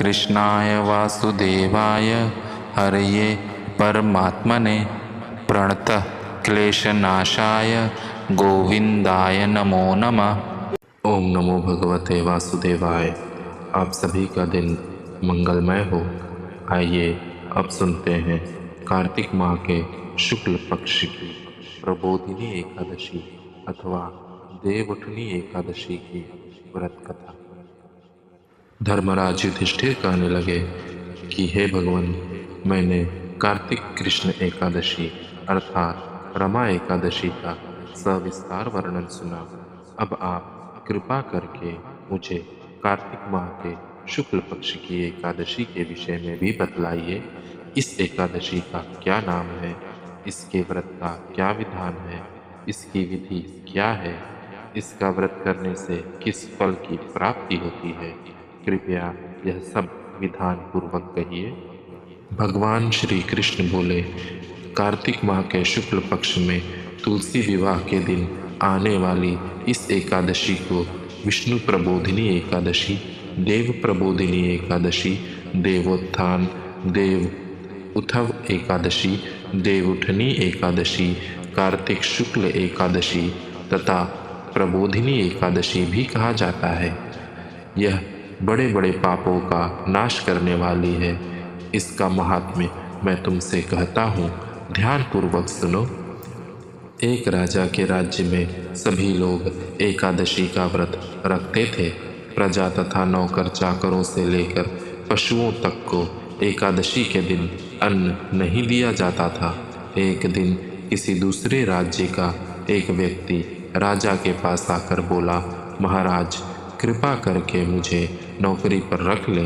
कृष्णाय वासुदेवाय हरये परमात्मने प्रणतः क्लेशनाशाय गोविंदाय नमो नमः। ओम नमो भगवते वासुदेवाय। आप सभी का दिन मंगलमय हो। आइए अब सुनते हैं कार्तिक माह के शुक्ल पक्ष की प्रबोधिनी एकादशी अथवा देवउठनी एकादशी की व्रत कथा। धर्मराज युधिष्ठिर कहने लगे कि हे भगवान, मैंने कार्तिक कृष्ण एकादशी अर्थात रमा एकादशी का सविस्तार वर्णन सुना। अब आप कृपा करके मुझे कार्तिक माह के शुक्ल पक्ष की एकादशी के विषय में भी बतलाइए। इस एकादशी का क्या नाम है, इसके व्रत का क्या विधान है, इसकी विधि क्या है, इसका व्रत करने से किस फल की प्राप्ति होती है, कृपया यह सब विधान पूर्वक कहिए। भगवान श्री कृष्ण बोले, कार्तिक माह के शुक्ल पक्ष में तुलसी विवाह के दिन आने वाली इस एकादशी को विष्णु प्रबोधिनी एकादशी, देव प्रबोधिनी एकादशी, देवोत्थान, देव उथव एकादशी, देवउठनी एकादशी, कार्तिक शुक्ल एकादशी तथा प्रबोधिनी एकादशी भी कहा जाता है। यह बड़े बड़े पापों का नाश करने वाली है। इसका महात्म्य मैं तुमसे कहता हूँ, ध्यान पूर्वक सुनो। एक राजा के राज्य में सभी लोग एकादशी का व्रत रखते थे। प्रजा तथा नौकर चाकरों से लेकर पशुओं तक को एकादशी के दिन अन्न नहीं दिया जाता था। एक दिन किसी दूसरे राज्य का एक व्यक्ति राजा के पास आकर बोला, महाराज, कृपा करके मुझे नौकरी पर रख ले।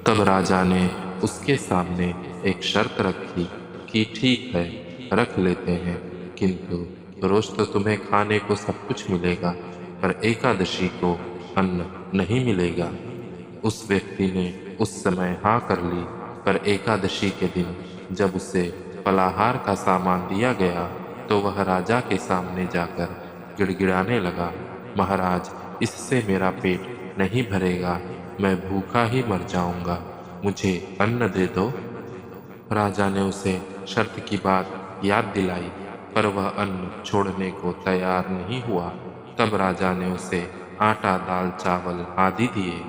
तब राजा ने उसके सामने एक शर्त रखी कि ठीक है, रख लेते हैं, किंतु रोज तो तुम्हें खाने को सब कुछ मिलेगा, पर एकादशी को अन्न नहीं मिलेगा। उस व्यक्ति ने उस समय हाँ कर ली, पर एकादशी के दिन जब उसे फलाहार का सामान दिया गया तो वह राजा के सामने जाकर गिड़गिड़ाने लगा, महाराज, इससे मेरा पेट नहीं भरेगा, मैं भूखा ही मर जाऊंगा, मुझे अन्न दे दो। राजा ने उसे शर्त की बात याद दिलाई, पर वह अन्न छोड़ने को तैयार नहीं हुआ। तब राजा ने उसे आटा, दाल, चावल आदि दिए।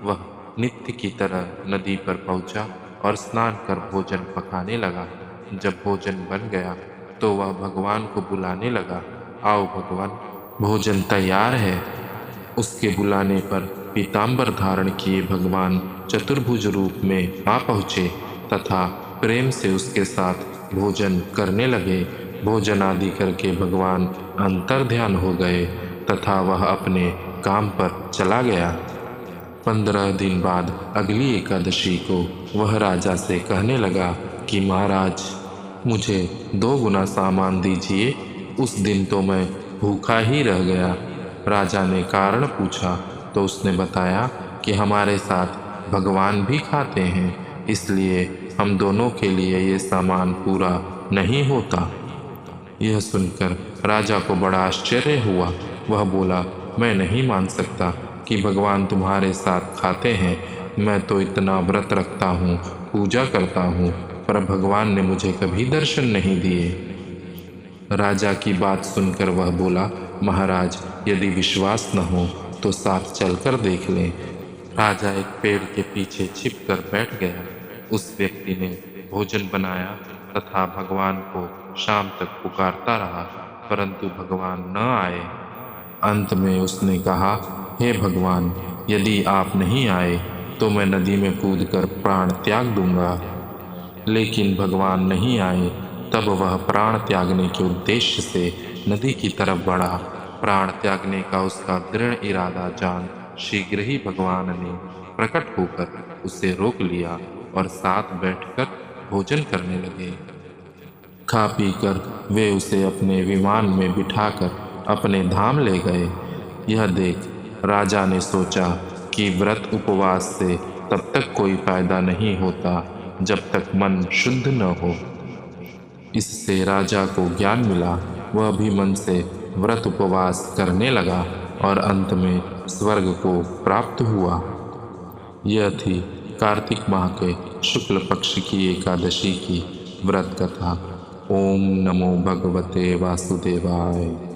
वह नित्य की तरह नदी पर पहुंचा और स्नान कर भोजन पकाने लगा। जब भोजन बन गया तो वह भगवान को बुलाने लगा, आओ भगवान, भोजन तैयार है। उसके बुलाने पर पीताम्बर धारण किए भगवान चतुर्भुज रूप में आ पहुँचे तथा प्रेम से उसके साथ भोजन करने लगे। भोजन आदि करके भगवान अंतर्ध्यान हो गए तथा वह अपने काम पर चला गया। 15 दिन बाद अगली एकादशी को वह राजा से कहने लगा कि महाराज, मुझे 2 गुना सामान दीजिए, उस दिन तो मैं भूखा ही रह गया। राजा ने कारण पूछा तो उसने बताया कि हमारे साथ भगवान भी खाते हैं, इसलिए हम दोनों के लिए ये सामान पूरा नहीं होता। यह सुनकर राजा को बड़ा आश्चर्य हुआ। वह बोला, मैं नहीं मान सकता कि भगवान तुम्हारे साथ खाते हैं। मैं तो इतना व्रत रखता हूँ, पूजा करता हूँ, पर भगवान ने मुझे कभी दर्शन नहीं दिए। राजा की बात सुनकर वह बोला, महाराज, यदि विश्वास न हो तो साथ चलकर देख लें। राजा एक पेड़ के पीछे छिपकर बैठ गया। उस व्यक्ति ने भोजन बनाया तथा भगवान को शाम तक पुकारता रहा, परंतु भगवान न आए। अंत में उसने कहा, हे भगवान, यदि आप नहीं आए तो मैं नदी में कूदकर प्राण त्याग दूंगा। लेकिन भगवान नहीं आए। तब वह प्राण त्यागने के उद्देश्य से नदी की तरफ बढ़ा। प्राण त्यागने का उसका दृढ़ इरादा जान शीघ्र ही भगवान ने प्रकट होकर उसे रोक लिया और साथ बैठकर भोजन करने लगे। खा पी कर वे उसे अपने विमान में बिठाकर अपने धाम ले गए। यह देख राजा ने सोचा कि व्रत उपवास से तब तक कोई फायदा नहीं होता जब तक मन शुद्ध न हो। इससे राजा को ज्ञान मिला। वह भी मन से व्रत उपवास करने लगा और अंत में स्वर्ग को प्राप्त हुआ। यह थी कार्तिक माह के शुक्ल पक्ष की एकादशी की व्रत कथा। ओम नमो भगवते वासुदेवाय।